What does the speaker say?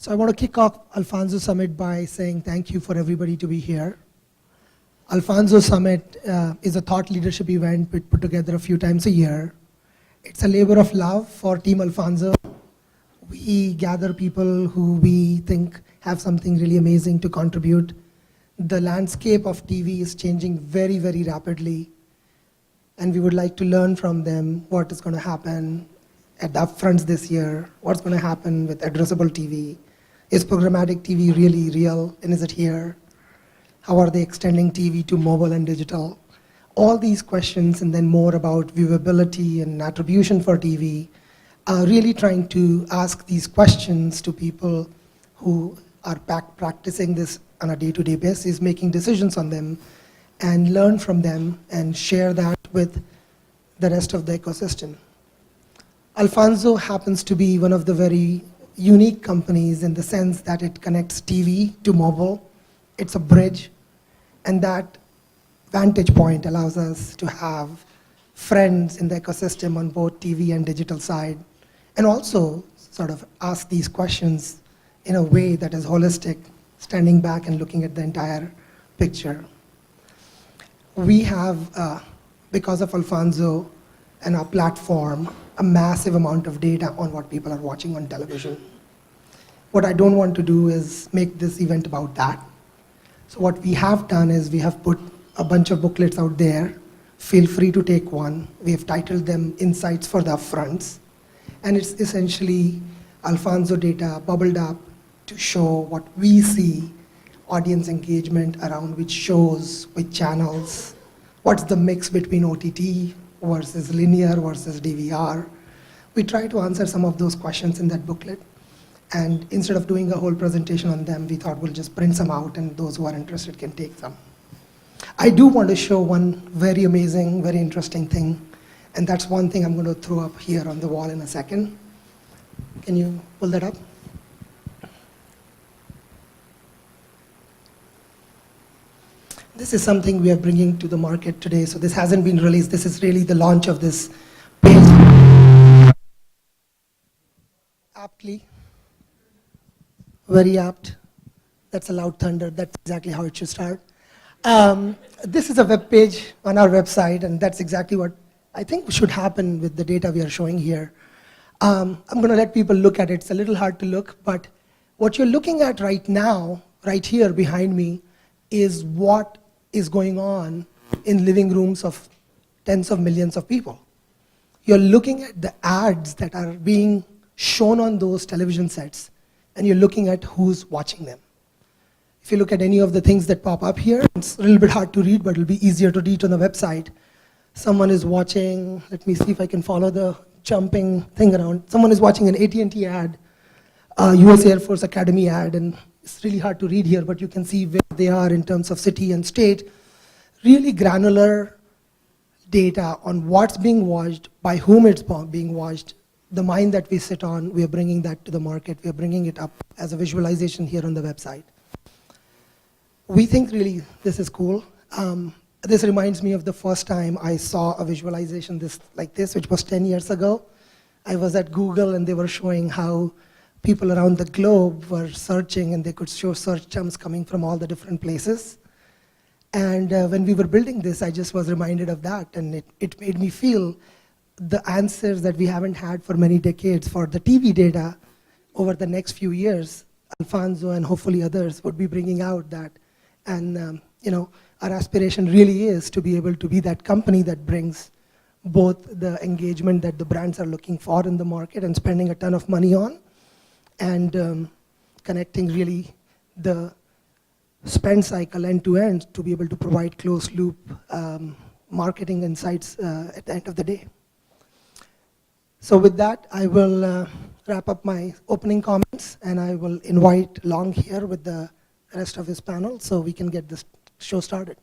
So I want to kick off Alfonso Summit by saying thank you for everybody to be here. Alfonso Summit is a thought leadership event we put together a few times a year. It's a labor of love for Team Alfonso. We gather people who we think have something really amazing to contribute. The landscape of TV is changing very, very rapidly, and we would like to learn from them what is going to happen at the upfronts this year, what's going to happen with addressable TV. Is programmatic TV really real, and is it here? How are they extending TV to mobile and digital? All these questions, and then more about viewability and attribution for TV, are really trying to ask these questions to people who are practicing this on a day-to-day basis, making decisions on them, and learn from them and share that with the rest of the ecosystem. Alfonso happens to be one of the very unique companies in the sense that it connects TV to mobile. It's a bridge, and that vantage point allows us to have friends in the ecosystem on both TV and digital side, and also sort of ask these questions in a way that is holistic, standing back and looking at the entire picture. We have, because of Alfonso and our platform, a massive amount of data on what people are watching on television. What I don't want to do is make this event about that. So what we have done is we have put a bunch of booklets out there. Feel free to take one. We have titled them Insights for the Upfronts. And it's essentially Alfonso data bubbled up to show what we see, audience engagement around which shows, which channels, what's the mix between OTT versus linear versus DVR. We try to answer some of those questions in that booklet. And instead of doing a whole presentation on them, we thought we'll just print some out, and those who are interested can take them. I do want to show one very amazing, very interesting thing, and that's one thing I'm going to throw up here on the wall in a second. Can you pull that up? This is something we are bringing to the market today, so this hasn't been released. This is really the launch of this page. Aptly. Very apt. That's a loud thunder. That's exactly how it should start. This is a web page on our website, and that's exactly what I think should happen with the data we are showing here. I'm going to let people look at it. It's a little hard to look, but what you're looking at right now, right here behind me, is what is going on in living rooms of tens of millions of people. You're looking at the ads that are being shown on those television sets, and you're looking at who's watching them. If you look at any of the things that pop up here, it's a little bit hard to read, but it'll be easier to read on the website. Someone is watching, let me see if I can follow the jumping thing around. Someone is watching an AT&T ad, US Air Force Academy ad, and it's really hard to read here, but you can see where they are in terms of city and state. Really granular data on what's being watched, by whom it's being watched. The mind that we sit on, we are bringing that to the market. We are bringing it up as a visualization here on the website. We think really this is cool. This reminds me of the first time I saw a visualization like this, which was 10 years ago. I was at Google, and they were showing how people around the globe were searching, and they could show search terms coming from all the different places. And when we were building this, I just was reminded of that, and it made me feel the answers that we haven't had for many decades for the TV data over the next few years. Alfonso and hopefully others would be bringing out that. And our aspiration really is to be able to be that company that brings both the engagement that the brands are looking for in the market and spending a ton of money on, and connecting really the spend cycle end to end to be able to provide closed loop marketing insights at the end of the day. So with that, I will wrap up my opening comments, and I will invite Long here with the rest of his panel so we can get this show started.